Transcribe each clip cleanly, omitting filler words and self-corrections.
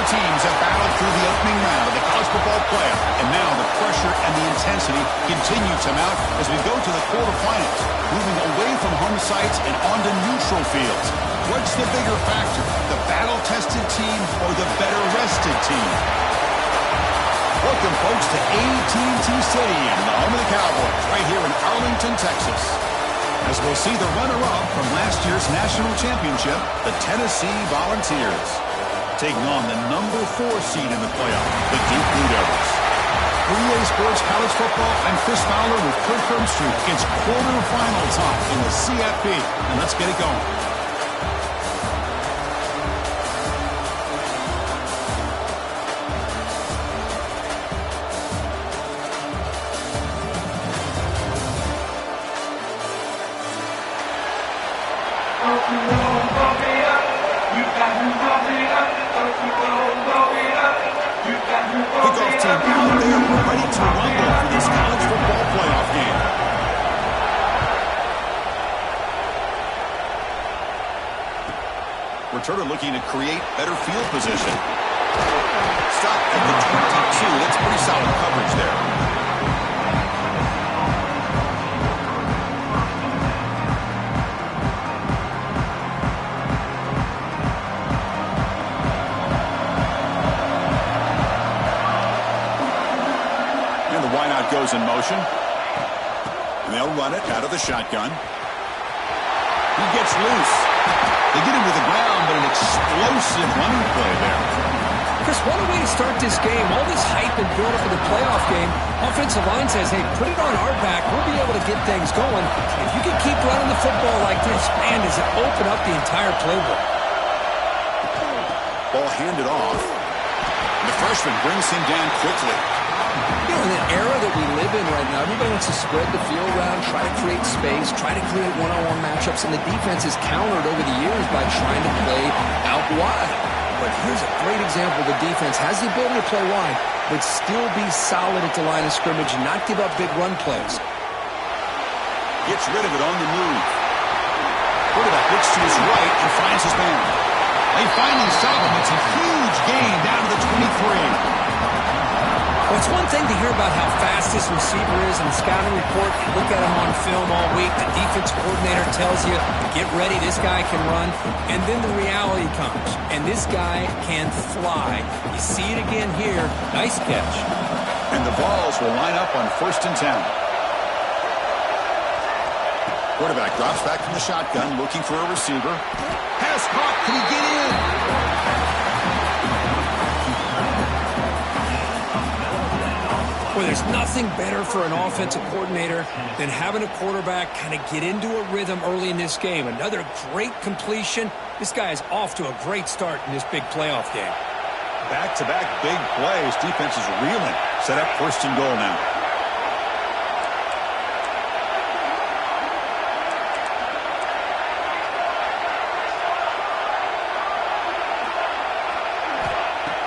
teams have battled through the opening round of the college football playoff, and now the pressure and the intensity continue to mount as we go to the quarterfinals, moving away from home sites and onto neutral fields. What's the bigger factor, the battle-tested team or the better-rested team? Welcome, folks, to AT&T Stadium, the home of the Cowboys, right here in Arlington, Texas. As we'll see the runner-up from last year's national championship, the Tennessee Volunteers, taking on the number 4 seed in the playoff, the Duke Blue Devils. For EA Sports College Football, I'm Chris Fowler with Kirk Herbstreit. It's quarterfinal time in the CFP, and let's get it going. Kickoff team out there, ready to rumble for this college football playoff game. Returner looking to create better field position. Stop at the 22. That's pretty solid coverage there. Goes in motion, and they'll run it out of the shotgun. He gets loose. They get him to the ground, but an explosive running play there. Chris, what a way to start this game. All this hype and build up for the playoff game. Offensive line says, hey, put it on our back. We'll be able to get things going. If you can keep running the football like this, man, does it open up the entire playbook. Ball handed off. And the freshman brings him down quickly. You know, in the era that we live in right now, everybody wants to spread the field around, try to create space, try to create one-on-one matchups, and the defense is countered over the years by trying to play out wide. But here's a great example. The defense has the ability to play wide, but still be solid at the line of scrimmage and not give up big run plays. Gets rid of it on the move. Quarterback looks to his right and finds his man. They finally stop him. It's a huge gain down to the 23. Well, it's one thing to hear about how fast this receiver is in the scouting report. You look at him on film all week. The defense coordinator tells you, get ready, this guy can run. And then the reality comes, and this guy can fly. You see it again here. Nice catch. And the balls will line up on 1st and 10. Quarterback drops back from the shotgun, looking for a receiver. Pass caught. Can he get in? Well, there's nothing better for an offensive coordinator than having a quarterback kind of get into a rhythm early in this game. Another great completion. This guy is off to a great start in this big playoff game. Back-to-back big plays. Defense is reeling. Set up 1st and goal now.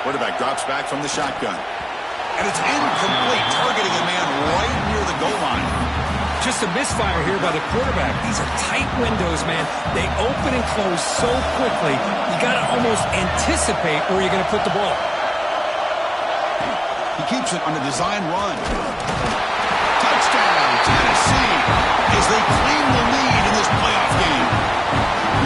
Quarterback drops back from the shotgun. And it's incomplete, targeting a man right near the goal line. Just a misfire here by the quarterback. These are tight windows, man. They open and close so quickly, you got to almost anticipate where you're going to put the ball. He keeps it on a design run. Touchdown, Tennessee, as they claim the lead in this playoff game.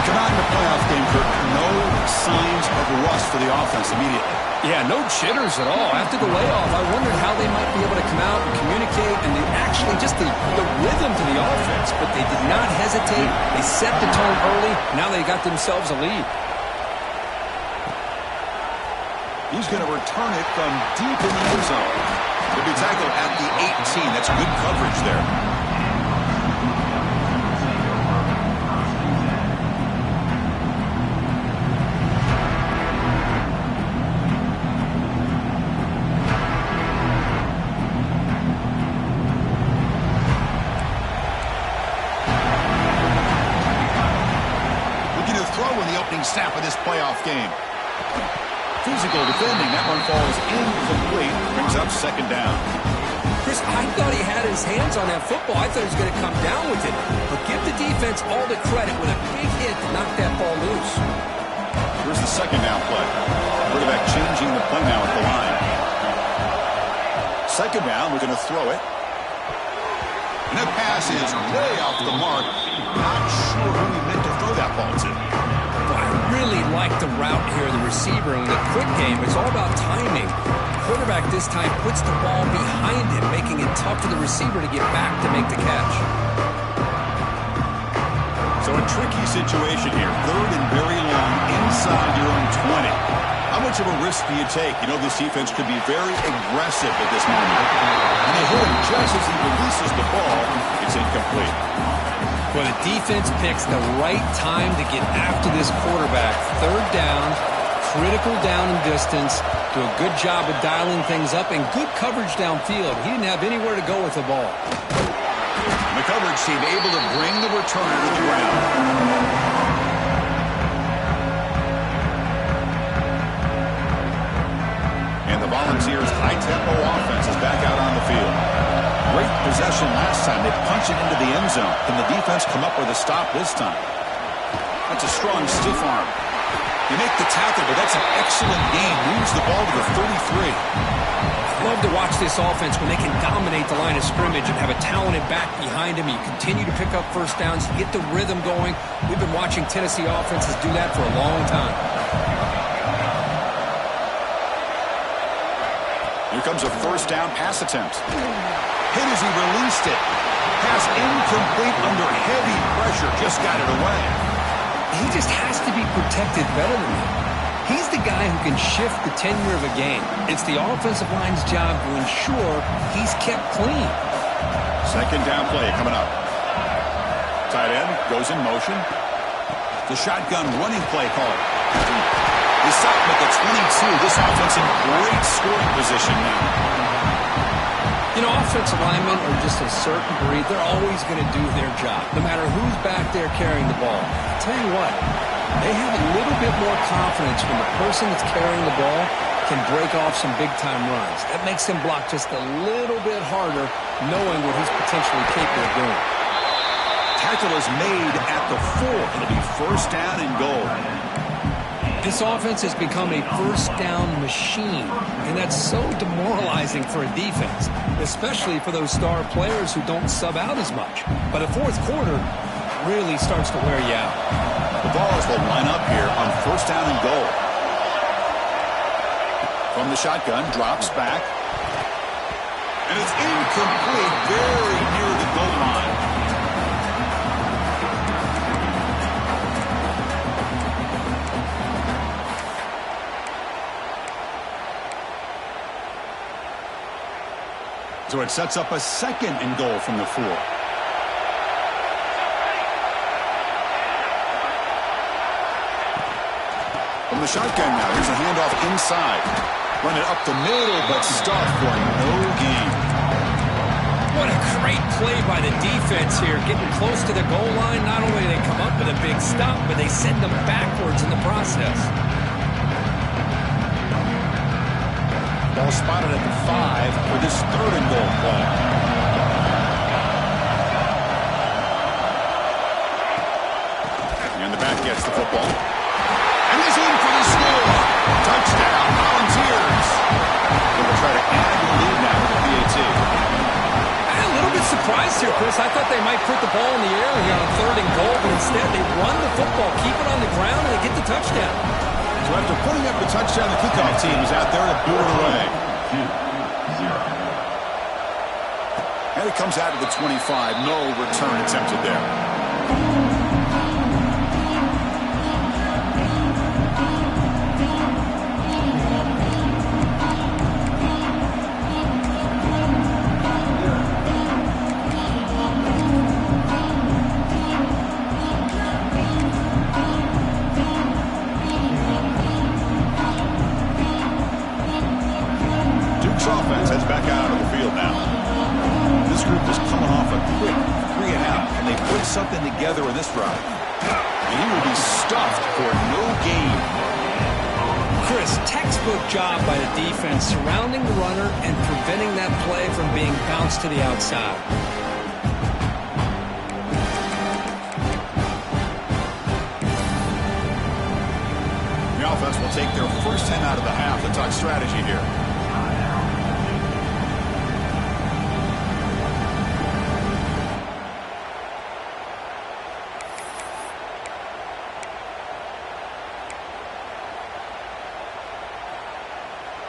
We come out in the playoff game, Kirk, no signs of rust for the offense immediately. Yeah, no jitters at all. After the layoff, I wondered how they might be able to come out and communicate and actually just the rhythm to the offense. But they did not hesitate. They set the tone early. Now they got themselves a lead. He's going to return it from deep in the end zone. He'll be tackled at the 18. That's good coverage there. Snap of this playoff game. Physical defending. That one falls incomplete. Brings up 2nd down. Chris, I thought he had his hands on that football. I thought he was going to come down with it. But give the defense all the credit with a big hit to knock that ball loose. Here's the 2nd down play. Quarterback changing the play now at the line. Second down, we're going to throw it. And that pass is way off the mark. Not sure who he meant to throw that ball to. I really like the route here, the receiver. In the quick game, it's all about timing. Quarterback this time puts the ball behind him, making it tough for the receiver to get back to make the catch. So a tricky situation here. Third and very long inside your own 20. How much of a risk do you take? You know this defense could be very aggressive at this moment. And they hit him just as he releases the ball. It's incomplete. Well, the defense picks the right time to get after this quarterback. Third down, critical down and distance. Do a good job of dialing things up and good coverage downfield. He didn't have anywhere to go with the ball. The coverage team able to bring the returner to the ground. And the Volunteers' high-tempo offense is back out on the field. Great possession last time. They punch it into the end zone. Can the defense come up with a stop this time? That's a strong stiff arm. You make the tackle, but that's an excellent game. Moves the ball to the 33. Love to watch this offense when they can dominate the line of scrimmage and have a talented back behind him. You continue to pick up first downs, get the rhythm going. We've been watching Tennessee offenses do that for a long time. Here comes a first down pass attempt. Hit as he released it. Pass incomplete under heavy pressure. Just got it away. He just has to be protected better than that. He's the guy who can shift the tenure of a game. It's the offensive line's job to ensure he's kept clean. Second down play coming up. Tight end goes in motion. The shotgun running play call. They stop him at the 22. This offense in great scoring position now. You know, offensive linemen are just a certain breed. They're always going to do their job, no matter who's back there carrying the ball. I'll tell you what, they have a little bit more confidence when the person that's carrying the ball can break off some big-time runs. That makes him block just a little bit harder, knowing what he's potentially capable of doing. Tackle is made at the 4. It'll be first down and goal. This offense has become a first-down machine, and that's so demoralizing for a defense, especially for those star players who don't sub out as much. But a fourth quarter really starts to wear you out. The Vols will line up here on first down and goal. From the shotgun, drops back. And it's incomplete, very near the goal line. So it sets up a second and goal from the 4. From the shotgun now, here's a handoff inside. Run it up the middle, but stuffed for no gain. What a great play by the defense here. Getting close to the goal line, not only do they come up with a big stop, but they send them backwards in the process. Ball spotted at the 5 for this third and goal play. And the back gets the football. And he's in for the score. Touchdown, Volunteers. Going to try to add the lead now with the PAT. I'm a little bit surprised here, Chris. I thought they might put the ball in the air here on third and goal, but instead they run the football, keep it on the ground, and they get the touchdown. So after putting up the touchdown, the kickoff team is out there to boot it away. And it comes out to the 25. No return attempted there. Offense heads back out onto the field now. This group is coming off a quick 3 and out, and they put something together in this drive. And he will be stuffed for no gain. Chris, textbook job by the defense surrounding the runner and preventing that play from being bounced to the outside. The offense will take their first 10 out of the half. Let's talk strategy here.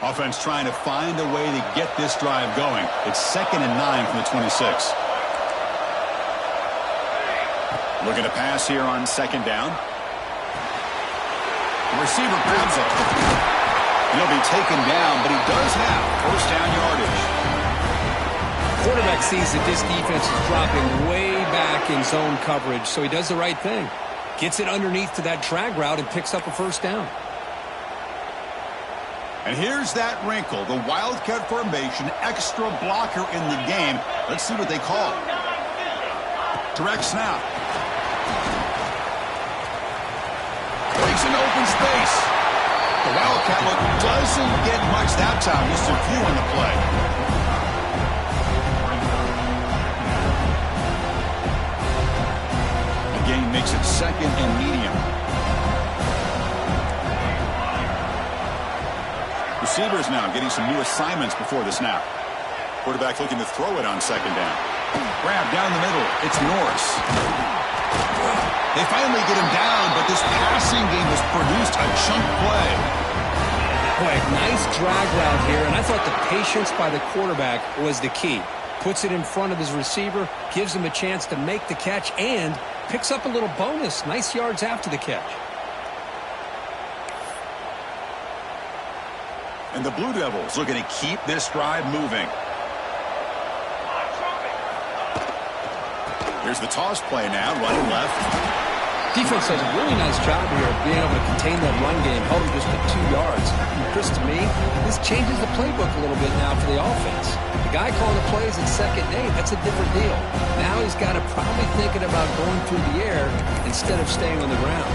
Offense trying to find a way to get this drive going. It's 2nd and 9 from the 26. Looking to pass here on 2nd down. The receiver grabs it. He'll be taken down, but he does have first down yardage. Quarterback sees that this defense is dropping way back in zone coverage, so he does the right thing. Gets it underneath to that drag route and picks up a first down. And here's that wrinkle, the Wildcat formation, extra blocker in the game. Let's see what they call. Direct snap. Breaks into open space. The Wildcat look doesn't get much that time, just a few on the play. The game makes it 2nd and medium. Receivers now getting some new assignments before the snap. Quarterback looking to throw it on 2nd down. Grab down the middle. It's Norris. They finally get him down, but this passing game has produced a chunk play. Boy, nice drag route here, and I thought the patience by the quarterback was the key. Puts it in front of his receiver, gives him a chance to make the catch, and picks up a little bonus. Nice yards after the catch. And the Blue Devils looking to keep this drive moving. Here's the toss play now, running left. Defense does a really nice job here of being able to contain that run game, held him just at 2 yards. And Chris, to me, this changes the playbook a little bit now for the offense. The guy calling the plays at 2nd and 8, that's a different deal. Now he's got to probably thinking about going through the air instead of staying on the ground.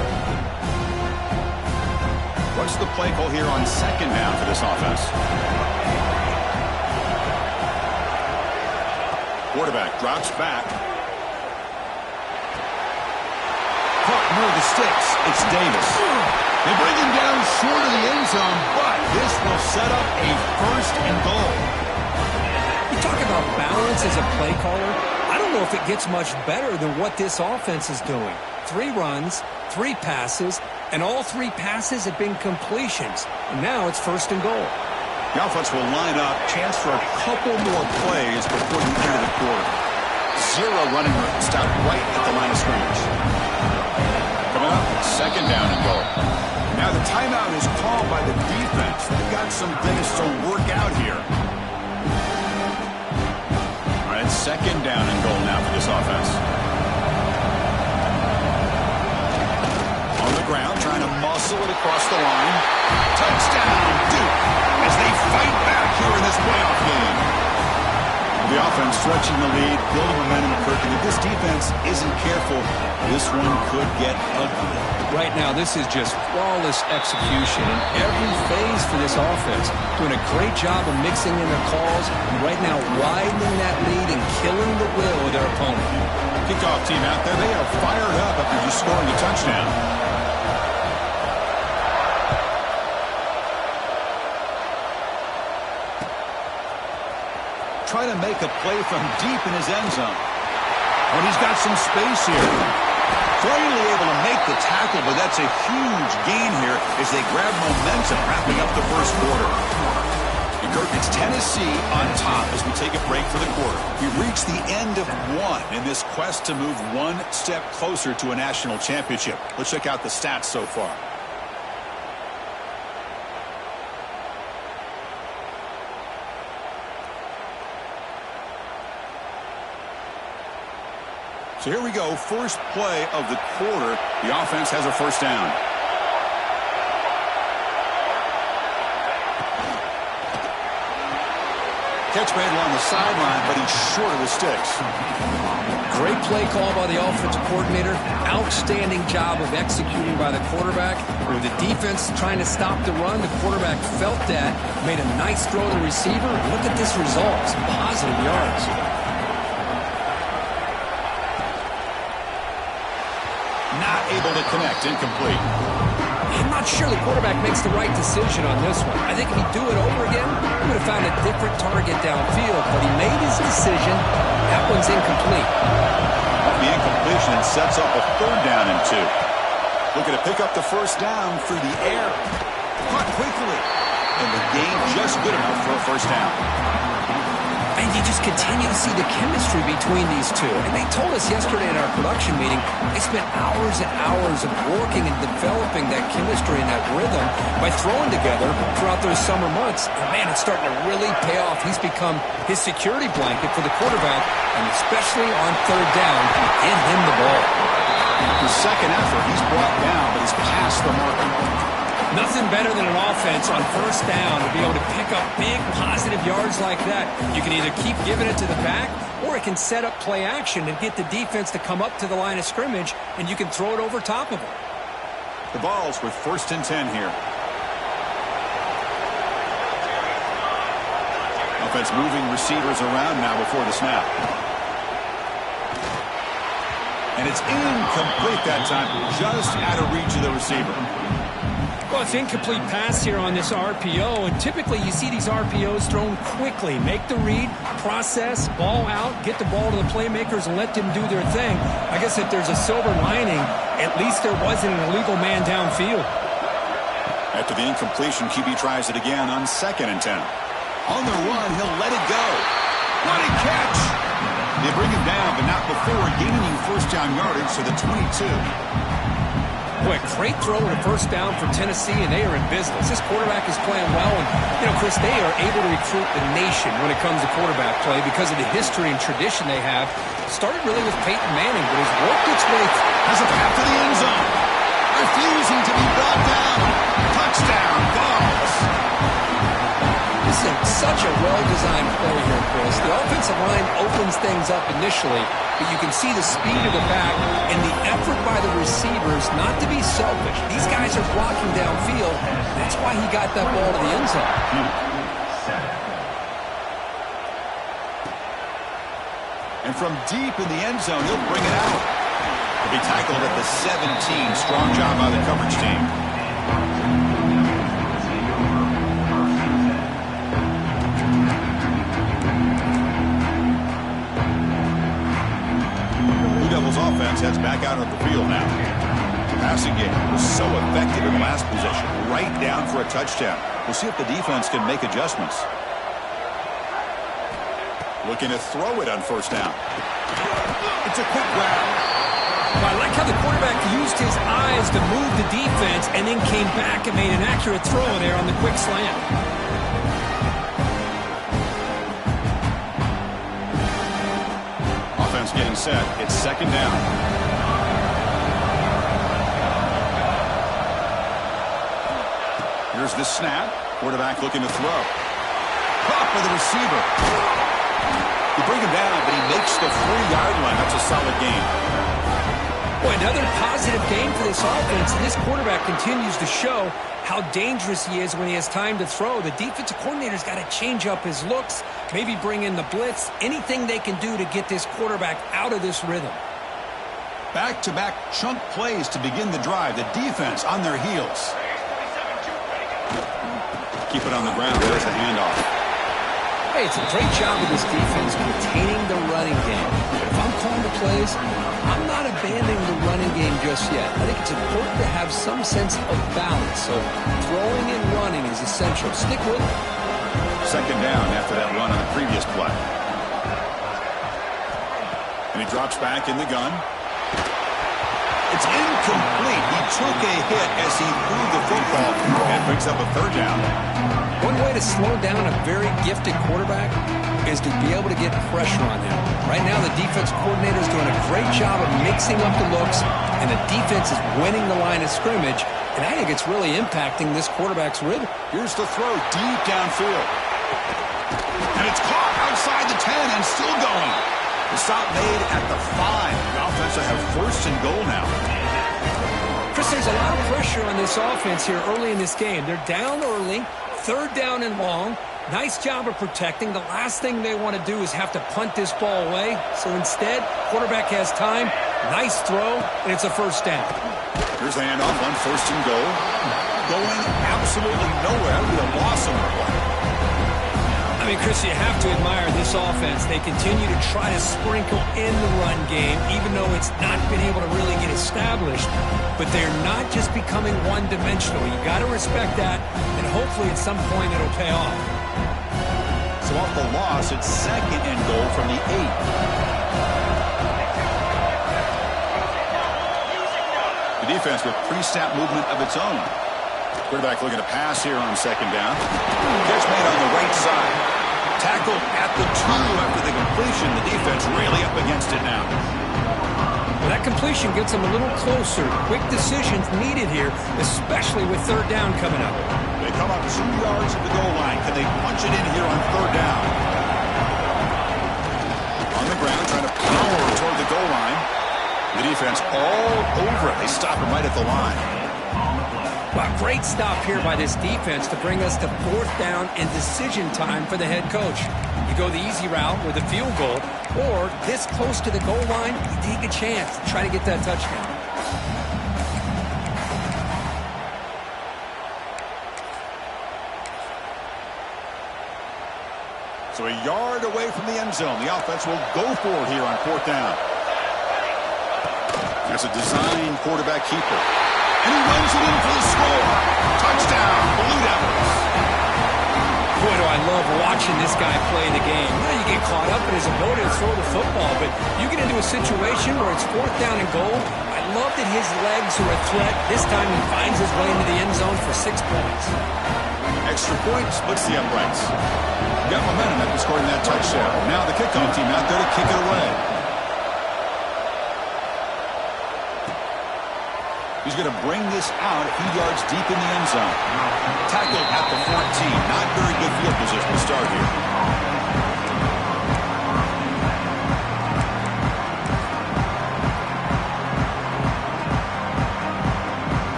What's the play call here on 2nd down for this offense? Quarterback drops back. Caught near the sticks. It's Davis. They bring him down short of the end zone, but this will set up a 1st and goal. You talk about balance as a play caller. I don't know if it gets much better than what this offense is doing. 3 runs, 3 passes, and all 3 passes have been completions. And now it's 1st and goal. The offense will line up, chance for a couple more plays before the end of the quarter. 0 running room, stopped right at the line of scrimmage. Coming up, 2nd down and goal. Now the timeout is called by the defense. They've got some things to work out here. All right, 2nd down and goal now for this offense. On the ground, trying to muscle it across the line. Touchdown, Duke, as they fight back here in this playoff game. The offense stretching the lead, building momentum at Kirk, and if this defense isn't careful, this one could get ugly. Right now, this is just flawless execution in every phase for this offense. Doing a great job of mixing in their calls, and right now widening that lead and killing the will of their opponent. Kickoff team out there, they are fired up after just scoring a touchdown. Try to make a play from deep in his end zone. And he's got some space here. Finally able to make the tackle, but that's a huge gain here as they grab momentum wrapping up the 1st quarter. And Kirk, it's Tennessee on top as we take a break for the quarter. We reach the end of 1 in this quest to move 1 step closer to a national championship. Let's check out the stats so far. So here we go, first play of the quarter. The offense has a 1st down. Catch made along the sideline, but he's short of the sticks. Great play call by the offensive coordinator. Outstanding job of executing by the quarterback. With the defense trying to stop the run, the quarterback felt that, made a nice throw to the receiver. Look at this result, some positive yards. Not able to connect, incomplete. I'm not not sure the quarterback makes the right decision on this one. I think if he'd do it over again, he would have found a different target downfield, but he made his decision. That one's incomplete. The incompletion and sets up a 3rd down and 2. Looking to pick up the 1st down through the air. Caught quickly. And the gain just good enough for a 1st down. And you just continue to see the chemistry between these two. And they told us yesterday in our production meeting, they spent hours and hours of working and developing that chemistry and that rhythm by throwing together throughout those summer months. And man, it's starting to really pay off. He's become his security blanket for the quarterback, and especially on 3rd down, get him the ball. His 2nd effort, he's brought down, but he's past the marker. Nothing better than an offense on 1st down to be able to pick up big positive yards like that. You can either keep giving it to the back, or it can set up play action and get the defense to come up to the line of scrimmage, and you can throw it over top of them. The ball's with 1st and 10 here. Offense moving receivers around now before the snap. And it's incomplete that time, just out of reach of the receiver. Well, it's incomplete pass here on this RPO, and typically you see these RPOs thrown quickly. Make the read, process, ball out, get the ball to the playmakers and let them do their thing. I guess if there's a silver lining, at least there wasn't an illegal man downfield. After the incompletion, QB tries it again on 2nd and 10. On the run, he'll let it go. What a catch! They bring him down, but not before gaining you 1st down yardage to the 22. Boy, great throw to 1st down for Tennessee, and they are in business. This quarterback is playing well, and, you know, Chris, they are able to recruit the nation when it comes to quarterback play because of the history and tradition they have. Started really with Peyton Manning, but has worked its way has a path to the end zone. Refusing to be brought down. Touchdown, Vols. This is such a well-designed play here, Chris. The offensive line opens things up initially, but you can see the speed of the back and the effort by the receivers not to be selfish. These guys are blocking downfield. That's why he got that ball to the end zone. And from deep in the end zone, he'll bring it out. He'll be tackled at the 17. Strong job by the coverage team. Offense heads back out of the field now. The passing game was so effective in last possession, right down for a touchdown. We'll see if the defense can make adjustments. Looking to throw it on 1st down. It's a quick grab. Well, I like how the quarterback used his eyes to move the defense and then came back and made an accurate throw there on the quick slant. Getting set. It's 2nd down. Here's the snap. Quarterback looking to throw. Caught by the receiver. You bring him down, but he makes the 3-yard line. That's a solid gain. Boy, another positive game for this offense, and this quarterback continues to show how dangerous he is when he has time to throw. The defensive coordinator's got to change up his looks, maybe bring in the blitz, anything they can do to get this quarterback out of this rhythm. Back-to-back chunk plays to begin the drive. The defense on their heels. Keep it on the ground. There's a handoff. Hey, it's a great job of this defense containing the running game. But if I'm calling the plays, I'm not abandoning the running game just yet. I think it's important to have some sense of balance. So throwing and running is essential. Stick with it. 2nd down after that run on the previous play. And he drops back in the gun. It's incomplete. He took a hit as he threw the football and picks up a 3rd down. One way to slow down a very gifted quarterback is to be able to get pressure on him. Right now, the defense coordinator is doing a great job of mixing up the looks, and the defense is winning the line of scrimmage, and I think it's really impacting this quarterback's rhythm. Here's the throw deep downfield. And it's caught outside the 10 and still going. The stop made at the 5. The offense will have 1st and goal now. Chris, there's a lot of pressure on this offense here early in this game. They're down early, 3rd down and long. Nice job of protecting. The last thing they want to do is have to punt this ball away. So instead, quarterback has time. Nice throw, and it's a 1st down. Here's the handoff on 1st and goal. Going absolutely nowhere. That'll be a loss on the play. I mean, Chris, you have to admire this offense. They continue to try to sprinkle in the run game, even though it's not been able to really get established. But they're not just becoming one-dimensional. You got to respect that, and hopefully at some point it'll pay off. So off the loss, it's 2nd and goal from the 8. The defense with pre-snap movement of its own. Quarterback looking to pass here on 2nd down. Catch made on the right side. Tackled at the 2 after the completion. The defense really up against it now. Well, that completion gets them a little closer. Quick decisions needed here, especially with 3rd down coming up. They come up 2 yards at the goal line. Can they punch it in here on 3rd down? On the ground, trying to power toward the goal line. The defense all over it. They stop him right at the line. Wow, great stop here by this defense to bring us to 4th down and decision time for the head coach. You go the easy route with a field goal, or this close to the goal line, you take a chance to try to get that touchdown. So a yard away from the end zone. The offense will go for it here on 4th down. That's a design quarterback keeper. And he runs it in for the score. Touchdown, Blue Devils. Boy, do I love watching this guy play the game. You get caught up in his ability to throw the football, but you get into a situation where it's 4th down and goal. I love that his legs are a threat. This time he finds his way into the end zone for 6 points. Extra point splits the uprights. Got momentum after scoring that touchdown. Now the kickoff team out there to kick it away. He's going to bring this out a few yards deep in the end zone. Tackled at the 14. Not very good field position to start here.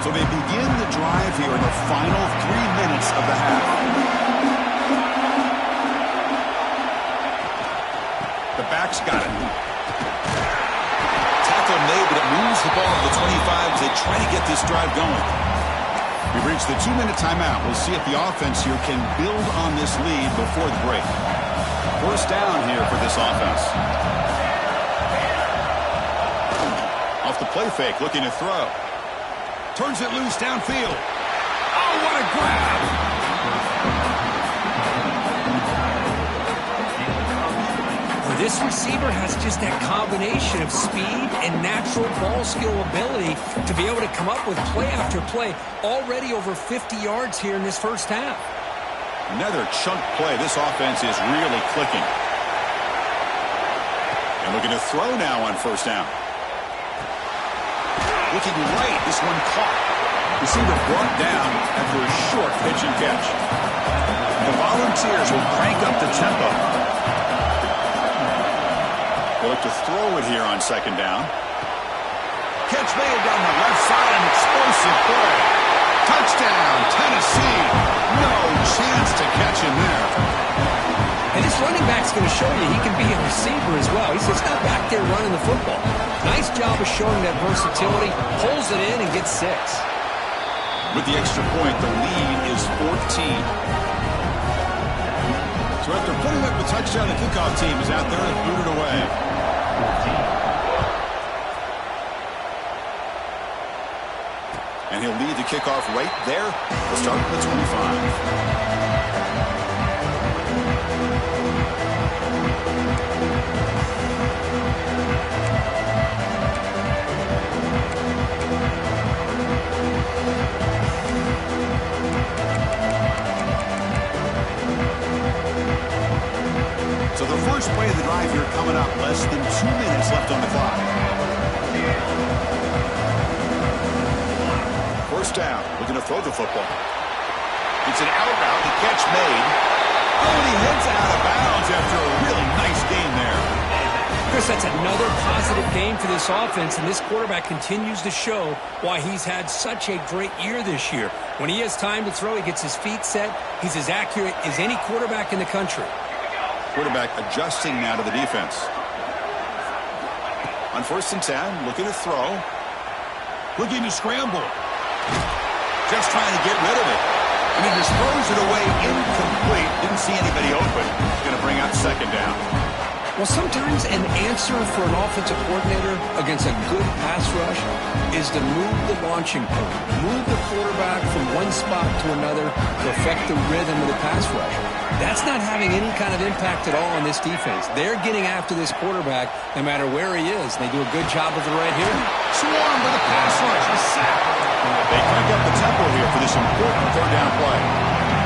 So they begin the drive here in the final 3 minutes of the half. The back's got it. Tackle made, but it moves the ball to the 25 as they try to get this drive going. We've reached the 2-minute timeout. We'll see if the offense here can build on this lead before the break. 1st down here for this offense. Off the play fake, looking to throw. Turns it loose downfield. Oh, what a grab! This receiver has just that combination of speed and natural ball skill ability to be able to come up with play after play. Already over 50 yards here in this 1st half. Another chunk play. This offense is really clicking. And looking to throw now on 1st down. Looking right. This one caught. Receiver brought down after a short pitch and catch. The Volunteers will crank up the tempo. They look to throw it here on 2nd down. Catch made down the left side, an explosive play. Touchdown, Tennessee. No chance to catch him there. And this running back's going to show you he can be a receiver as well. He's just not back there running the football. Nice job of showing that versatility. Pulls it in and gets 6. With the extra point, the lead is 14. So after putting up the touchdown, the kickoff team is out there and booted away. And he'll lead the kickoff right there. We'll start at the 25. So the first play of the drive here coming up. Less than 2 minutes left on the clock. 1st down. Looking to throw the football. It's an out route. The catch made. Oh, and he heads out of bounds after a really nice game there. Chris, that's another positive game for this offense, and this quarterback continues to show why he's had such a great year this year. When he has time to throw, he gets his feet set. He's as accurate as any quarterback in the country. Quarterback adjusting now to the defense. On 1st and 10, looking to throw. Looking to scramble. Just trying to get rid of it. And he just throws it away incomplete. Didn't see anybody open. He's going to bring out second down. Well, sometimes an answer for an offensive coordinator against a good pass rush is to move the launching point, move the quarterback from one spot to another to affect the rhythm of the pass rush. That's not having any kind of impact at all on this defense. They're getting after this quarterback no matter where he is. They do a good job of it right here. Swarm with a pass rush, the sack. They crank up the tempo here for this important third down play.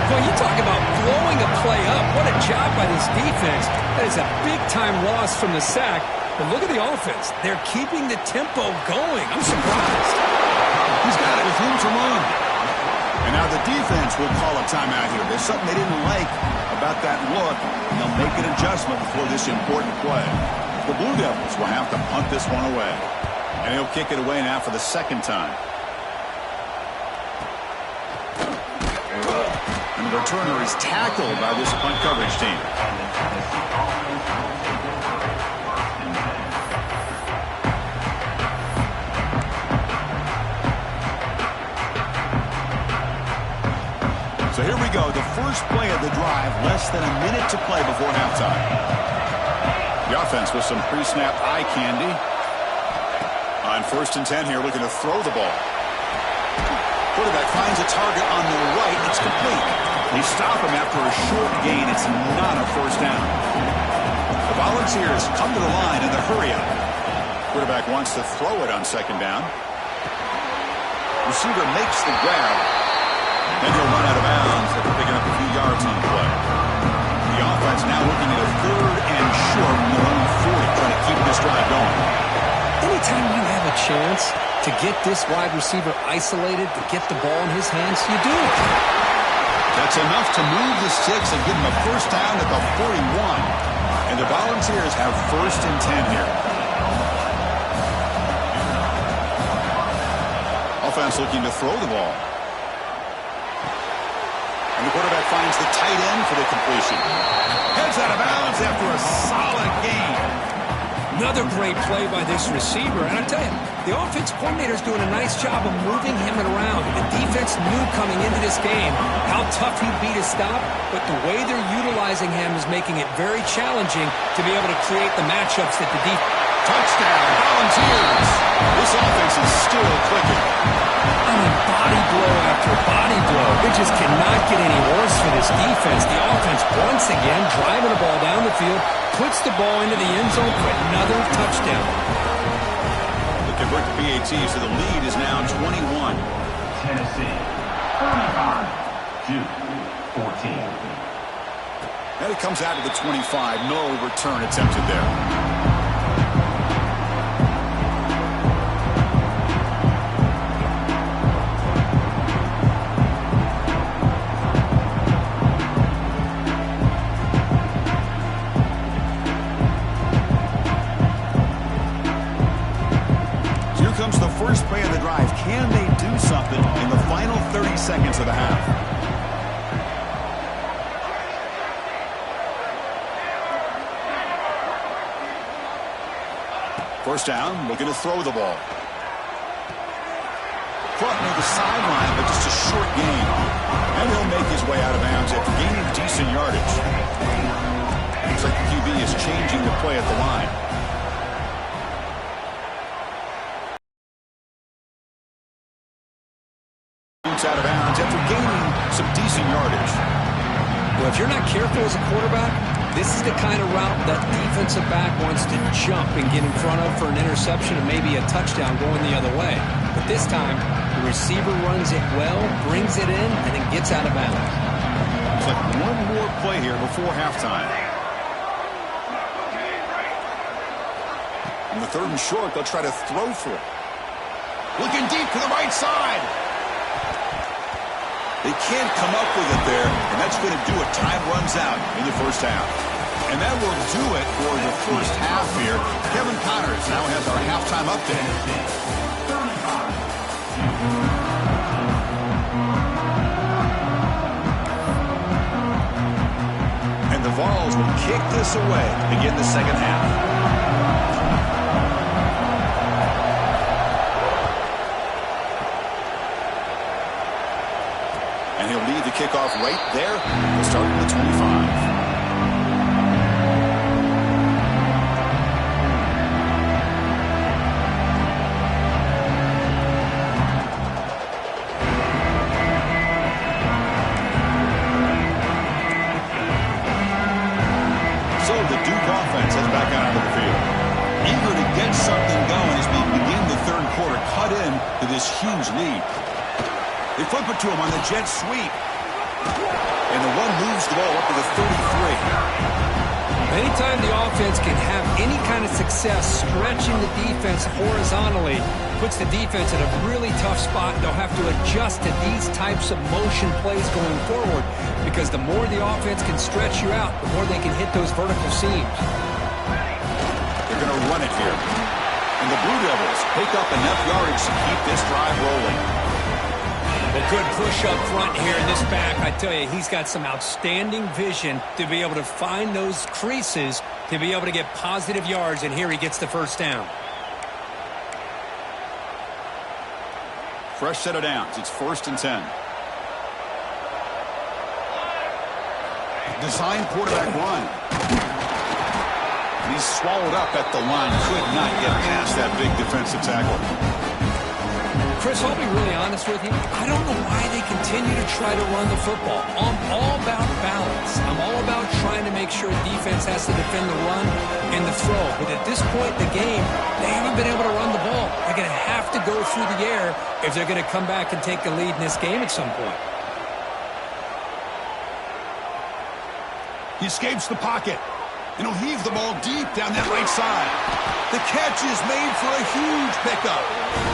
Well, you talk about blowing a play up. What a job by this defense. That is a big-time loss from the sack. But look at the offense. They're keeping the tempo going. I'm surprised. He's got it with room to run. And now the defense will call a timeout here. There's something they didn't like about that look. And they'll make an adjustment before this important play. The Blue Devils will have to punt this one away. And he'll kick it away now for the second time. And the returner is tackled by this punt coverage team. So here we go, the first play of the drive, less than a minute to play before halftime. The offense with some pre-snap eye candy. On 1st and 10 here, looking to throw the ball. Quarterback finds a target on the right. It's complete. They stop him after a short gain. It's not a first down. The Volunteers come to the line in the hurry-up. Quarterback wants to throw it on 2nd down. Receiver makes the grab. Then he'll run out of bounds after picking up a few yards on the play. The offense now looking at a 3rd and short from their own 40, trying to keep this drive going. Anytime you have a chance to get this wide receiver isolated, to get the ball in his hands, you do it. That's enough to move the sticks and give him a first down at the 41. And the Volunteers have 1st and 10 here. Offense looking to throw the ball. And the quarterback finds the tight end for the completion. Heads out of bounds after a solid gain. Another great play by this receiver. And I tell you, the offense coordinator is doing a nice job of moving him around. The defense knew coming into this game how tough he'd be to stop, but the way they're utilizing him is making it very challenging to be able to create the matchups that the defense... Touchdown, Volunteers. This offense is still clicking. I mean, body blow after body blow. It just cannot get any worse for this defense. The offense, once again, driving the ball down the field, puts the ball into the end zone for another touchdown. They convert the PAT, so the lead is now 21. Tennessee, 35-14. And it comes out to the 25. No return attempted there. Comes the first play of the drive. Can they do something in the final 30 seconds of the half? First down, looking to throw the ball. Caught near the sideline, but just a short gain. And he'll make his way out of bounds after gaining decent yardage. Looks like the QB is changing the play at the line. Out of bounds after gaining some decent yardage. Well, if you're not careful as a quarterback, this is the kind of route that defensive back wants to jump and get in front of for an interception and maybe a touchdown going the other way. But this time, the receiver runs it well, brings it in, and then gets out of bounds. It's like one more play here before halftime. On the 3rd and short, they'll try to throw for it. Looking deep to the right side. They can't come up with it there, and that's going to do it. Time runs out in the first half. And that will do it for the first half here. Kevin Connors now has our halftime update. And the Vols will kick this away to begin the second half. And he'll lead the kickoff right there. We'll start at the 25. So the Duke offense heads back out onto the field. Eager to get something going as we begin the third quarter, cut in to this huge lead. They flip it to him on the jet sweep. And the one moves the ball up to the 33. Anytime the offense can have any kind of success stretching the defense horizontally, puts the defense in a really tough spot. They'll have to adjust to these types of motion plays going forward, because the more the offense can stretch you out, the more they can hit those vertical seams. They're going to run it here. And the Blue Devils pick up enough yardage to keep this drive rolling. Well, good push up front here in this back. I tell you, he's got some outstanding vision to be able to find those creases, to be able to get positive yards, and here he gets the first down. Fresh set of downs. It's 1st and 10. Design quarterback run. He's swallowed up at the line. Could not get past that big defensive tackle. Chris, I'll be really honest with you. I don't know why they continue to try to run the football. I'm all about balance. I'm all about trying to make sure defense has to defend the run and the throw. But at this point in the game, they haven't been able to run the ball. They're going to have to go through the air if they're going to come back and take the lead in this game at some point. He escapes the pocket. And he'll heave the ball deep down that right side. The catch is made for a huge pickup.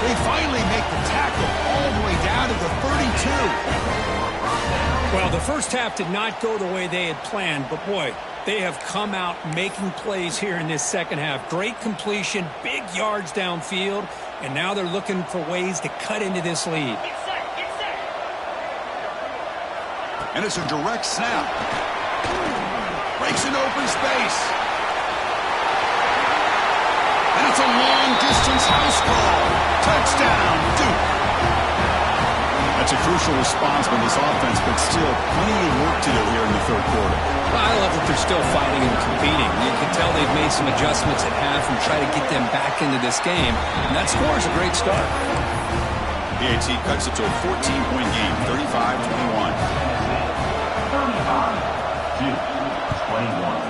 They finally make the tackle all the way down to the 32. Well, the first half did not go the way they had planned, but boy, they have come out making plays here in this second half. Great completion, big yards downfield, and now they're looking for ways to cut into this lead. And it's a direct snap. Breaks an open space. And it's a long-distance house call. Touchdown, Duke. That's a crucial response from this offense, but still plenty of work to do here in the third quarter. Well, I love that they're still fighting and competing. You can tell they've made some adjustments at half and try to get them back into this game. And that score is a great start. PAT cuts it to a 14-point game, 35-21. 35-21.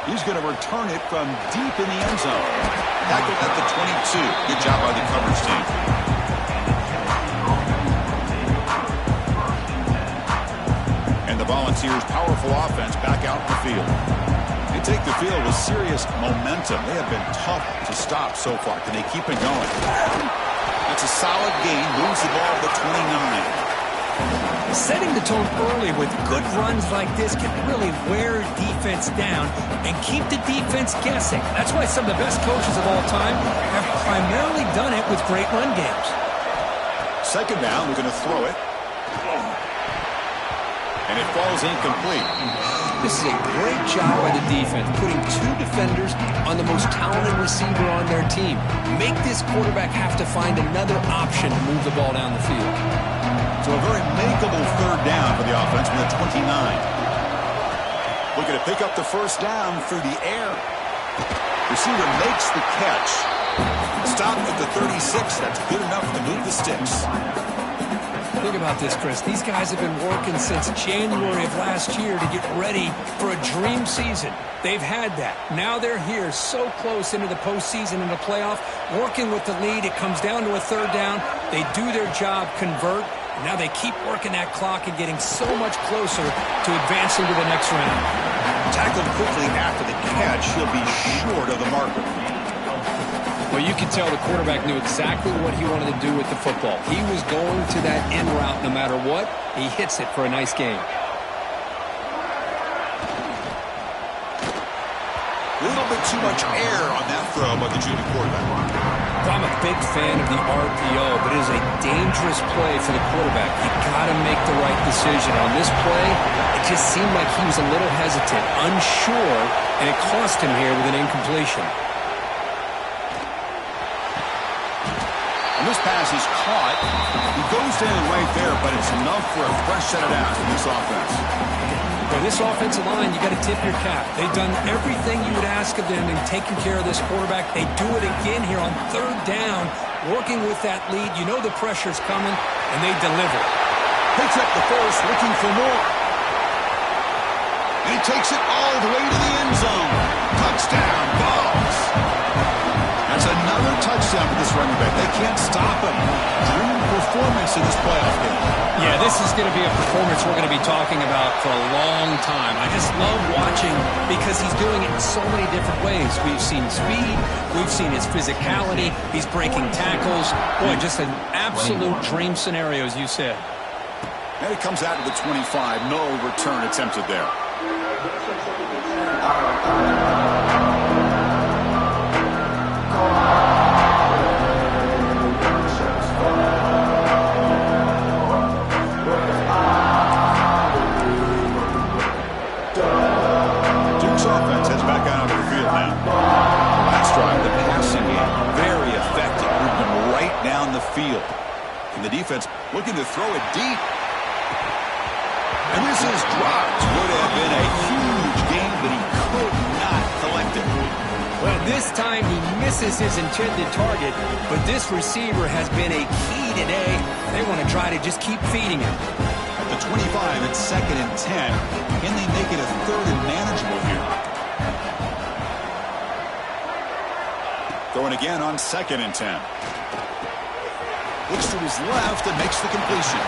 He's going to return it from deep in the end zone. Tackled at the 22. Good job by the coverage team. And the Volunteers' powerful offense back out in the field. They take the field with serious momentum. They have been tough to stop so far. Can they keep it going? That's a solid gain. Moves the ball to the 29. Setting the tone early with good runs like this can really wear defense down and keep the defense guessing. That's why some of the best coaches of all time have primarily done it with great run games. Second down, we're going to throw it. And it falls incomplete. This is a great job by the defense, putting two defenders on the most talented receiver on their team. Make this quarterback have to find another option to move the ball down the field. So a very makeable third down for the offense from the 29. Looking to pick up the first down through the air. Receiver makes the catch. Stop at the 36. That's good enough to move the sticks. Think about this, Chris. These guys have been working since January of last year to get ready for a dream season. They've had that. Now they're here so close into the postseason and the playoff, working with the lead. It comes down to a third down. They do their job, convert. Now they keep working that clock and getting so much closer to advancing to the next round. Tackled quickly after the catch. He'll be short of the marker. Well, you can tell the quarterback knew exactly what he wanted to do with the football. He was going to that end route no matter what. He hits it for a nice gain. A little bit too much air on that throw by the junior quarterback. I'm a big fan of the RPO, but it is a dangerous play for the quarterback. You got to make the right decision. On this play, it just seemed like he was a little hesitant, unsure, and it cost him here with an incompletion. And this pass is caught. He goes down right there, but it's enough for a fresh set of downs in this offense. For this offensive line, you got to tip your cap. They've done everything you would ask of them in taking care of this quarterback. They do it again here on third down, working with that lead. You know the pressure's coming, and they deliver. Picks up the first, looking for more. And he takes it all the way to the end zone. Touchdown, Vols. That's another touchdown for this running back. They can't stop him. Dream performance in this playoff game. Yeah, this is going to be a performance we're going to be talking about for a long time. I just love watching because he's doing it in so many different ways. We've seen speed. We've seen his physicality. He's breaking tackles. Boy, just an absolute dream scenario, as you said. And it comes out to the 25. No return attempted there. Duke's offense heads back out onto the field now. Last drive, the passing game, very effective. Moving right down the field. And the defense looking to throw it deep. And this is dropped. Would have been a huge game, but he could not collect it. Well, this time he misses his intended target, but this receiver has been a key today. They want to try to just keep feeding him. At the 25, it's 2nd and 10. Can they make it a 3rd and manageable here? Throwing again on 2nd and 10. Looks to his left and makes the completion.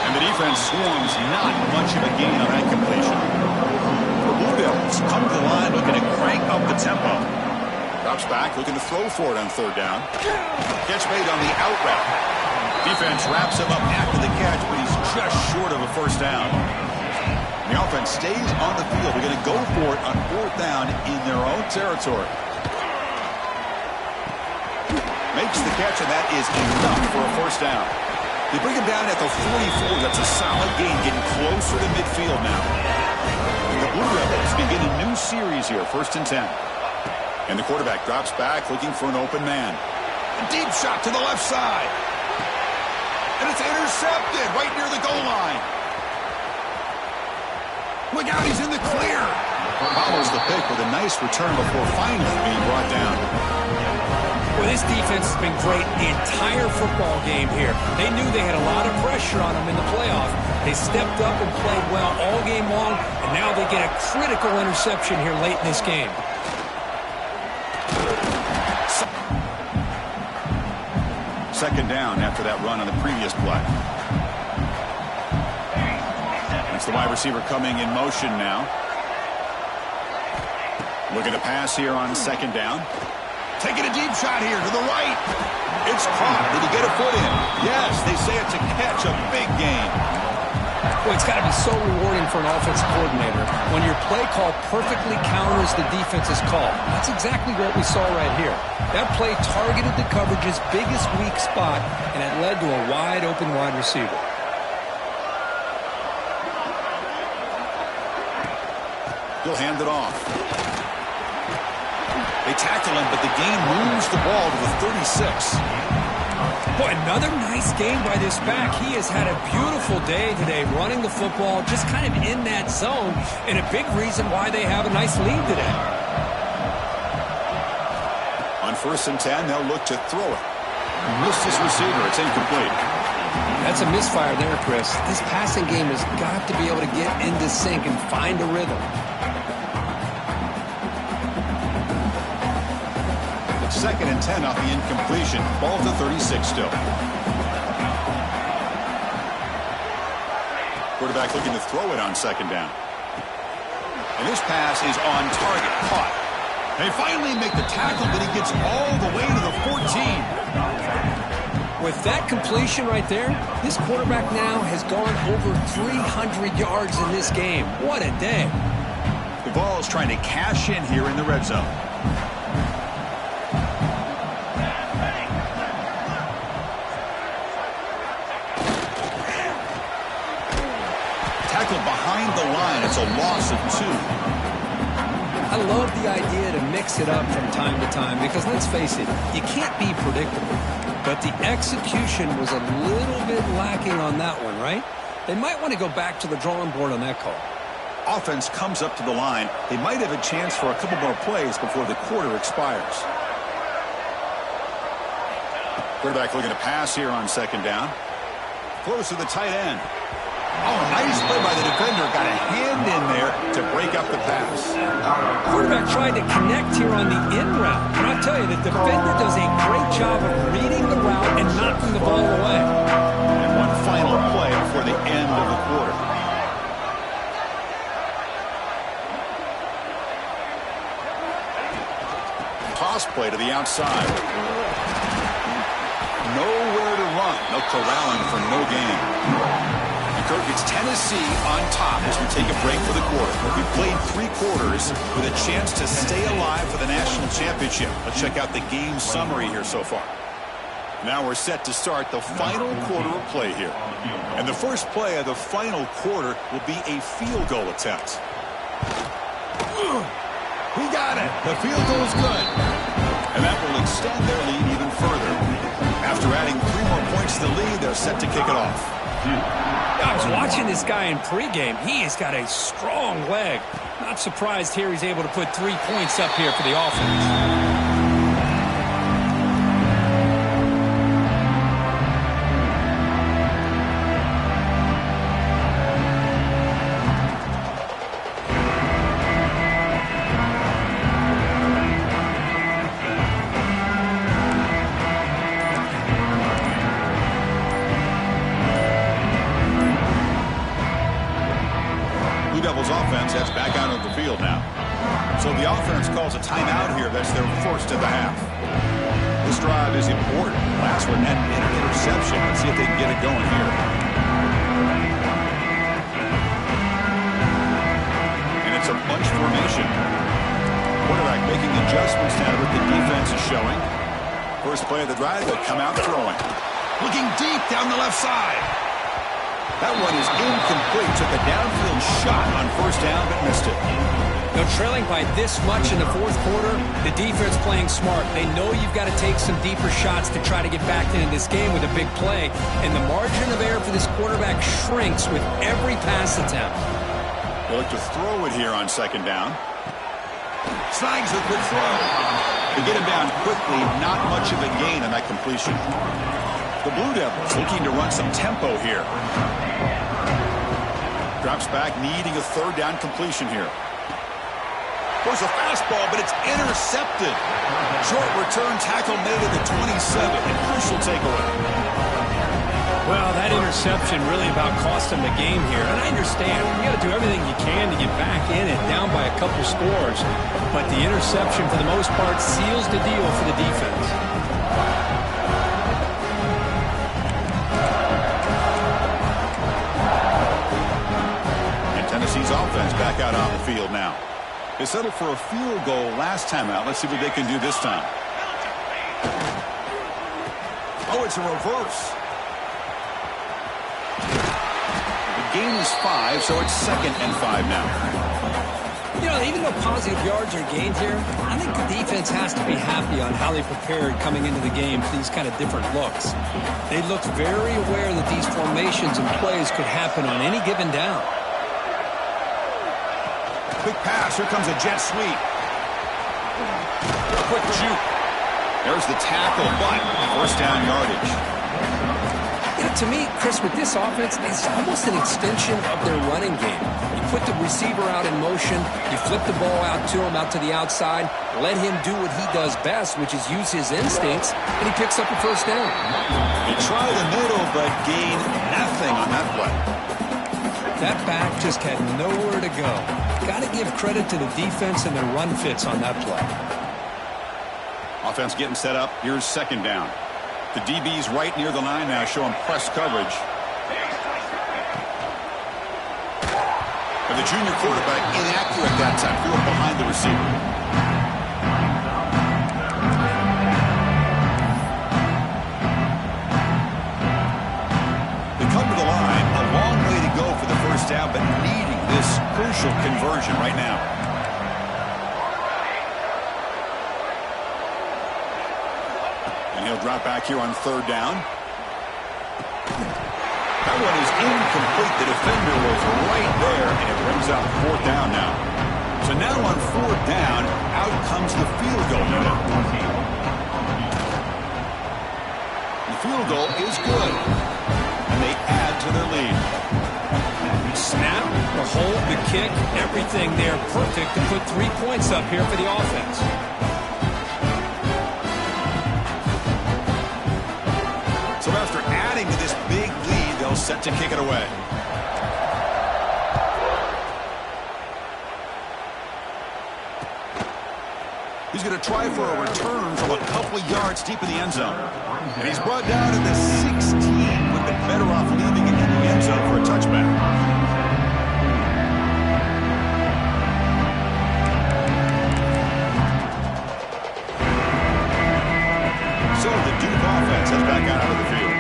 And the defense swarms not much of a gain on that completion. The Blue Devils come to the line looking to crank up the tempo. Drops back, looking to throw for it on 3rd down. Catch made on the out route. Defense wraps him up after the catch, but he's just short of a 1st down. The offense stays on the field. They're going to go for it on 4th down in their own territory. Makes the catch, and that is enough for a 1st down. They bring him down at the 44. That's a solid gain, getting closer to midfield now. The Blue Devils begin a new series here, 1st and 10. And the quarterback drops back, looking for an open man. A deep shot to the left side. And it's intercepted right near the goal line. Look out, he's in the clear. Follows the pick with a nice return before finally being brought down. Well, this defense has been great the entire football game here. They knew they had a lot of pressure on them in the playoff. They stepped up and played well all game long, and now they get a critical interception here late in this game. Second down after that run on the previous play. That's the wide receiver coming in motion now. Looking to pass here on 2nd down. Taking a deep shot here to the right. It's caught. Did he get a foot in? Yes, they say it's a catch, a big game. Well, it's got to be so rewarding for an offensive coordinator when your play call perfectly counters the defense's call. That's exactly what we saw right here. That play targeted the coverage's biggest weak spot, and it led to a wide-open wide receiver. He'll hand it off. They tackle him, but the gain moves the ball to the 36. Boy, another nice game by this back. He has had a beautiful day today running the football, just kind of in that zone, and a big reason why they have a nice lead today. On 1st and 10, they'll look to throw it. Missed his receiver. It's incomplete. That's a misfire there, Chris. This passing game has got to be able to get into sync and find a rhythm. 2nd and 10 off the incompletion. Ball to 36 still. Quarterback looking to throw it on 2nd down. And this pass is on target. Caught. They finally make the tackle, but he gets all the way to the 14. With that completion right there, this quarterback now has gone over 300 yards in this game. What a day. The Vols trying to cash in here in the red zone. Tackled behind the line. It's a loss of 2. I love the idea to mix it up from time to time because, let's face it, you can't be predictable. But the execution was a little bit lacking on that one, right? They might want to go back to the drawing board on that call. Offense comes up to the line. They might have a chance for a couple more plays before the quarter expires. Quarterback looking to pass here on second down. Close to the tight end. Oh, nice play by the defender. Got a hand in there to break up the pass. Quarterback tried to connect here on the in route. And I'll tell you, the defender does a great job of reading the route and knocking the ball away. And one final play before the end of the quarter. Toss play to the outside. Nowhere to run. No corralling for no gain. And Kirk, it's Tennessee on top as we take a break for the quarter. We played 3 quarters with a chance to stay alive for the national championship. Let's check out the game summary here so far. Now we're set to start the final quarter of play here. And the first play of the final quarter will be a field goal attempt. He got it. The field goal is good. And that will extend their lead even further. After adding 3 more points to the lead, they're set to kick it off. I was watching this guy in pregame. He has got a strong leg. Not surprised here he's able to put 3 points up here for the offense. Offense that's back out on the field now. So the offense calls a timeout here. That's their first of the half. This drive is important. Last one had an interception. Let's see if they can get it going here. And it's a bunch formation. Quarterback making adjustments now what the defense is showing. First play of the drive, they'll come out throwing. Looking deep down the left side. That one is incomplete. Took a downfield shot on first down, but missed it. Now, trailing by this much in the fourth quarter, the defense playing smart. They know you've got to take some deeper shots to try to get back into this game with a big play. And the margin of error for this quarterback shrinks with every pass attempt. They look to throw it here on second down. Snags the quick throw. To get him down quickly, not much of a gain on that completion. The Blue Devils looking to run some tempo here. Drops back, needing a third down completion here. There's a fastball, but it's intercepted. Short return tackle made at the 27. A crucial takeaway. Well, that interception really about cost them the game here. And I understand. You got to do everything you can to get back in it, down by a couple scores. But the interception, for the most part, seals the deal for the defense. Tennessee's offense back out on the field now. They settled for a field goal last time out. Let's see what they can do this time. Oh, it's a reverse. The gain is 5, so it's 2nd and 5 now. You know, even though positive yards are gained here, I think the defense has to be happy on how they prepared coming into the game for these kind of different looks. They looked very aware that these formations and plays could happen on any given down. Quick pass. Here comes a jet sweep. Quick juke. There's the tackle, but first down yardage. You know, to me, Chris, with this offense, it's almost an extension of their running game. You put the receiver out in motion, you flip the ball out to him, out to the outside, let him do what he does best, which is use his instincts, and he picks up a first down. They try the middle, but gain nothing on that play. That back just had nowhere to go. Got to give credit to the defense and their run fits on that play. Offense getting set up. Here's second down. The DB's right near the line now, showing press coverage. But the junior quarterback inaccurate that time. Threw it behind the receiver. Down, but needing this crucial conversion right now. And he'll drop back here on third down. That one is incomplete. The defender was right there, and it brings up fourth down now. So now on fourth down, out comes the field goal unit. The field goal is good, and they add to their lead. Snap, the hold, the kick, everything there perfect to put 3 points up here for the offense. So after adding to this big lead, they'll set to kick it away. He's going to try for a return from a couple of yards deep in the end zone. And he's brought down to the 16. Would have been better off leaving it in the end zone for a touchback. So the Duke offense heads back out of the field.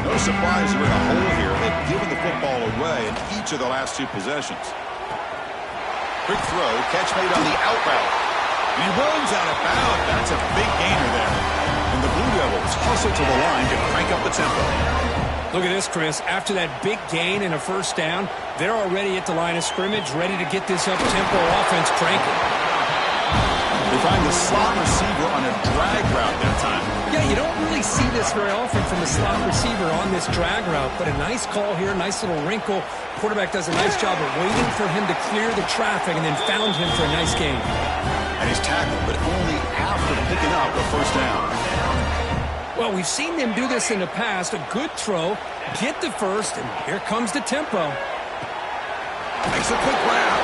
No surprise they're in a hole here. They've given the football away in each of the last 2 possessions. Quick throw, catch made on the out route. And he runs out of bounds. That's a big gainer there. And the Blue Devils hustle to the line to crank up the tempo. Look at this, Chris. After that big gain and a first down, they're already at the line of scrimmage, ready to get this up-tempo offense cranking. They find the slot receiver on a drag route that time. Yeah, you don't really see this very often from the slot receiver on this drag route, but a nice call here, nice little wrinkle. Quarterback does a nice job of waiting for him to clear the traffic and then found him for a nice gain. And he's tackled, but only after picking up a first down. Well, we've seen them do this in the past. A good throw, get the first, and here comes the tempo. Makes a quick grab.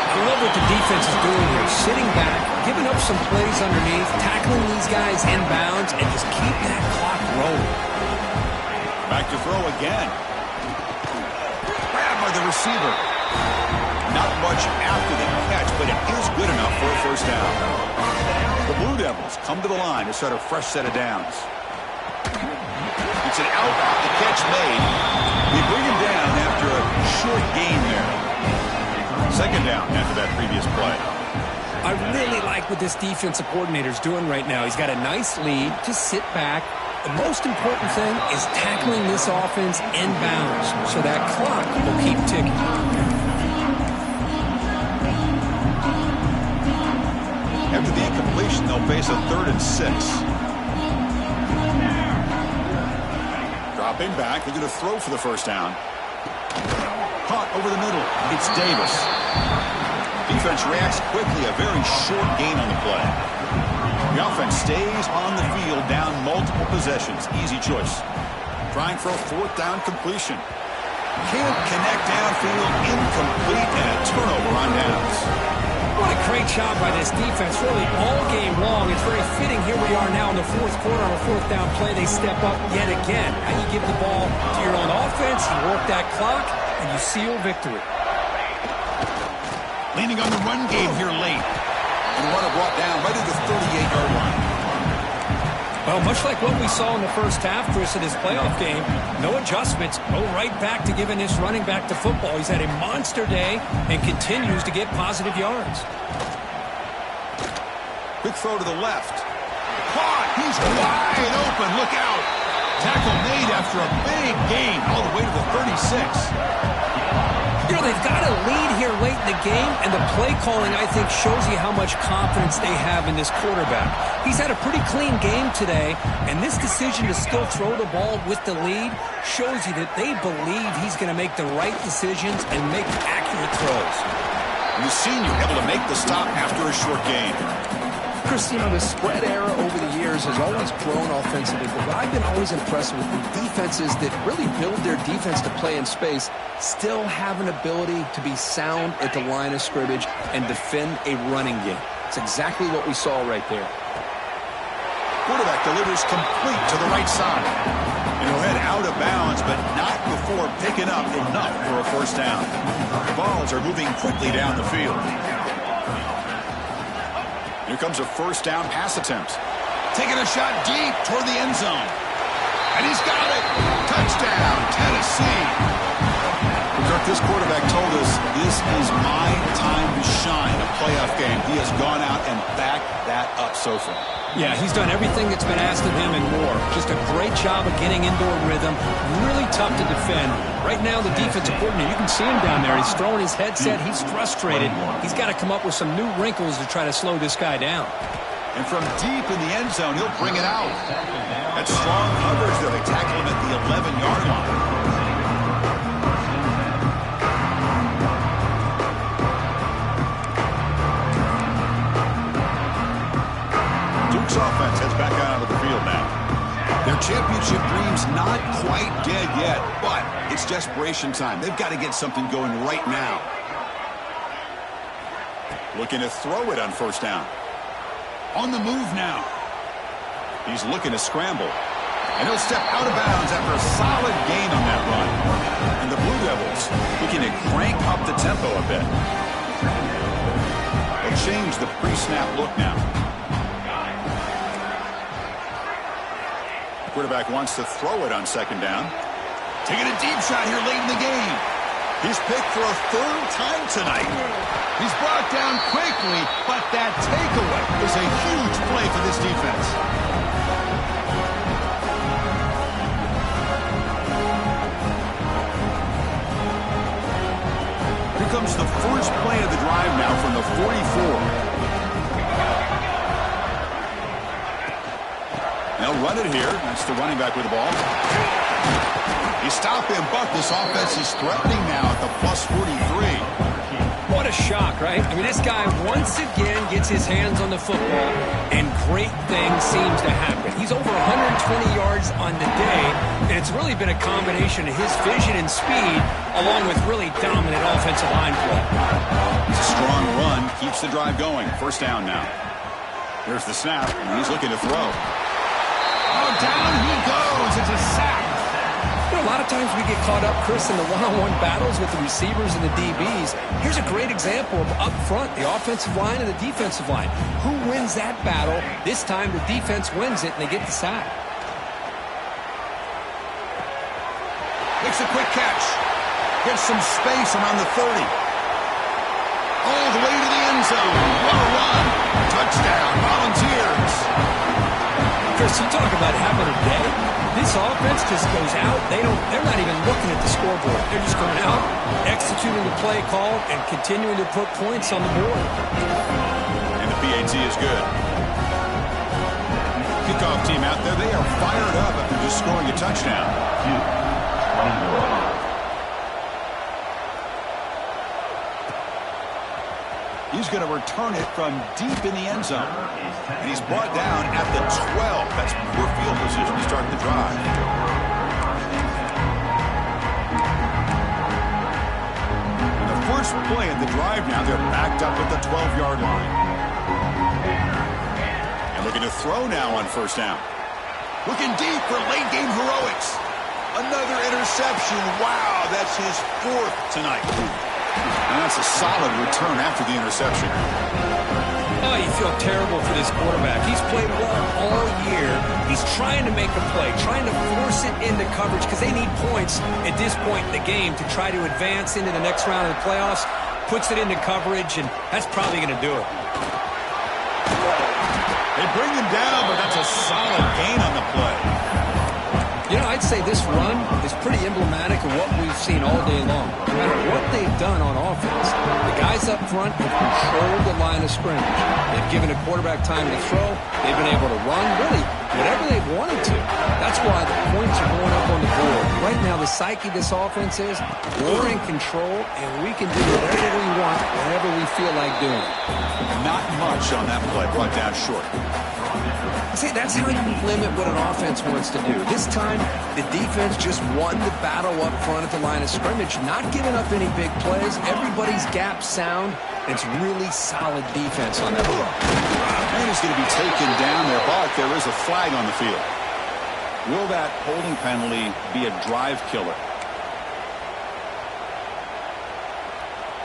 I love what the defense is doing here. Sitting back, giving up some plays underneath, tackling these guys inbounds, and just keep that clock rolling. Back to throw again. Grab by the receiver. Not much after the catch, but it is good enough for a first down. The Blue Devils come to the line to start a fresh set of downs. It's an out route, the catch made. We bring him down after a short gain there. Second down after that previous play. I really like what this defensive coordinator is doing right now. He's got a nice lead. Just sit back. The most important thing is tackling this offense inbounds so that clock will keep ticking. After the incompletion, they'll face a 3rd and 6. Dropping back, they're going to throw for the first down. Caught over the middle. It's Davis. Defense reacts quickly. A very short gain on the play. The offense stays on the field down multiple possessions. Easy choice. Trying for a 4th down completion. Can't connect downfield. Incomplete and a turnover on downs. What a great job by this defense, really all game long. It's very fitting. Here we are now in the 4th quarter on a 4th down play. They step up yet again. Now you give the ball to your own offense, you work that clock, and you seal victory. Leaning on the run game here late. And the runner brought down right at the 38-yard line. Well, much like what we saw in the first half, Chris, of this playoff game, no adjustments, go right back to giving this running back to football. He's had a monster day and continues to get positive yards. Quick throw to the left. Caught! He's wide open. Look out! Tackle made after a big gain all the way to the 36. You know, they've got a lead here late in the game, and the play calling, I think, shows you how much confidence they have in this quarterback. He's had a pretty clean game today, and this decision to still throw the ball with the lead shows you that they believe he's going to make the right decisions and make accurate throws. And the senior able to make the stop after a short gain. Chris, you know, the spread era over the years has always grown offensively, but what I've been always impressed with the defenses that really build their defense to play in space still have an ability to be sound at the line of scrimmage and defend a running game. It's exactly what we saw right there. Quarterback delivers complete to the right side. And he'll head out of bounds, but not before picking up enough for a first down. The balls are moving quickly down the field. Here comes a first down pass attempt. Taking a shot deep toward the end zone. And he's got it. Touchdown, Tennessee. Kirk, this quarterback told us this is my time to shine. A playoff game. He has gone out and backed that up so far. Yeah, he's done everything that's been asked of him and more. Just a great job of getting into a rhythm. Really tough to defend. Right now, the defensive coordinator, you can see him down there. He's throwing his headset. He's frustrated. He's got to come up with some new wrinkles to try to slow this guy down. And from deep in the end zone, he'll bring it out. That's strong coverage there. They tackle him at the 11-yard line. Duke's offense heads back out onto the field now. Their championship dream's not quite dead yet, but it's desperation time. They've got to get something going right now. Looking to throw it on first down. On the move now. He's looking to scramble. And he'll step out of bounds after a solid gain on that run. And the Blue Devils looking to crank up the tempo a bit. They'll change the pre-snap look now. Quarterback wants to throw it on second down. Taking a deep shot here late in the game. He's picked for a third time tonight. He's brought down quickly, but that takeaway is a huge play for this defense. Here comes the first play of the drive now from the 44. They'll run it here. That's the running back with the ball. He stopped him, but this offense is threatening now at the plus 43. What a shock, right? I mean, this guy once again gets his hands on the football, and great things seems to happen. He's over 120 yards on the day, and it's really been a combination of his vision and speed, along with really dominant offensive line play. It's a strong run, keeps the drive going. First down now. Here's the snap, and he's looking to throw. Oh, down he goes. It's a sack. You know, a lot of times we get caught up, Chris, in the one-on-one battles with the receivers and the DBs. Here's a great example of up front, the offensive line and the defensive line. Who wins that battle? This time the defense wins it, and they get the sack. Makes a quick catch. Gets some space around the 30. All the way to the end zone. What a run. Touchdown, Volunteers. Chris, you talk about having a day. This offense just goes out. They're not even looking at the scoreboard. They're just going out, executing the play call, and continuing to put points on the board. And the PAT is good. Kickoff team out there. They are fired up after just scoring a touchdown. He's going to return it from deep in the end zone. And he's brought down at the 12. That's poor field position to start the drive. And the first play of the drive now, they're backed up at the 12-yard line. And looking to throw now on first down. Looking deep for late-game heroics. Another interception. Wow, that's his fourth tonight. And that's a solid return after the interception. Oh, you feel terrible for this quarterback. He's played well all year. He's trying to make a play, trying to force it into coverage because they need points at this point in the game to try to advance into the next round of the playoffs. Puts it into coverage, and that's probably going to do it. They bring him down, but that's a solid gain on the play. You know, I'd say this run is pretty emblematic of what we've seen all day long. No matter what they've done on offense, the guys up front have controlled the line of scrimmage. They've given a quarterback time to throw. They've been able to run, really, whatever they've wanted to. That's why the points are going up on the board. Right now, the psyche of this offense is we're in control, and we can do whatever we want, whenever we feel like doing it. Not much on that play, brought down short. See, that's how you limit what an offense wants to do. This time, the defense just won the battle up front at the line of scrimmage, not giving up any big plays. Everybody's gap sound. It's really solid defense on that one. And he's going to be taken down there, but there is a flag on the field. Will that holding penalty be a drive killer?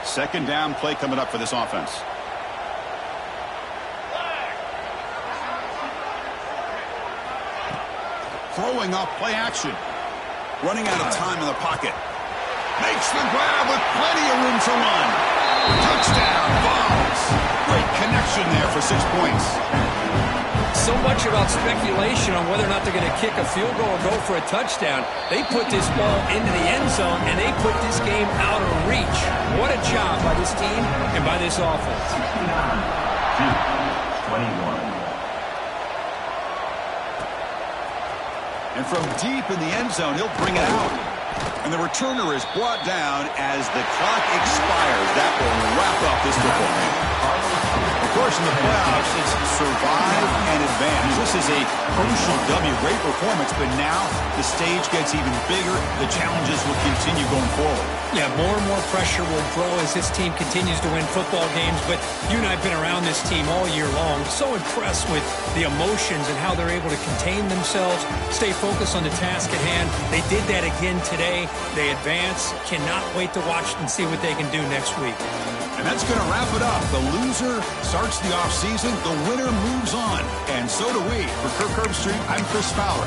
Second down play coming up for this offense. Throwing up play action. Running out of time in the pocket. Makes the grab with plenty of room to run. Touchdown, Vols. connection there for 6 points. So much about speculation on whether or not they're going to kick a field goal or go for a touchdown. They put this ball into the end zone, and they put this game out of reach. What a job by this team and by this offense. 21. And from deep in the end zone, he'll bring it out. And the returner is brought down as the clock expires. That will wrap up this football game. Of course, in the playoffs, it's survive and advance. This is a crucial W. Great performance, but now the stage gets even bigger. The challenges will continue going forward. Yeah, more and more pressure will grow as this team continues to win football games. But you and I have been around this team all year long. So impressed with the emotions and how they're able to contain themselves, stay focused on the task at hand. They did that again today. They advance. Cannot wait to watch and see what they can do next week. And that's going to wrap it up. The loser starts the offseason. The winner moves on. And so do we. For Kirk Herbstreit, I'm Chris Fowler.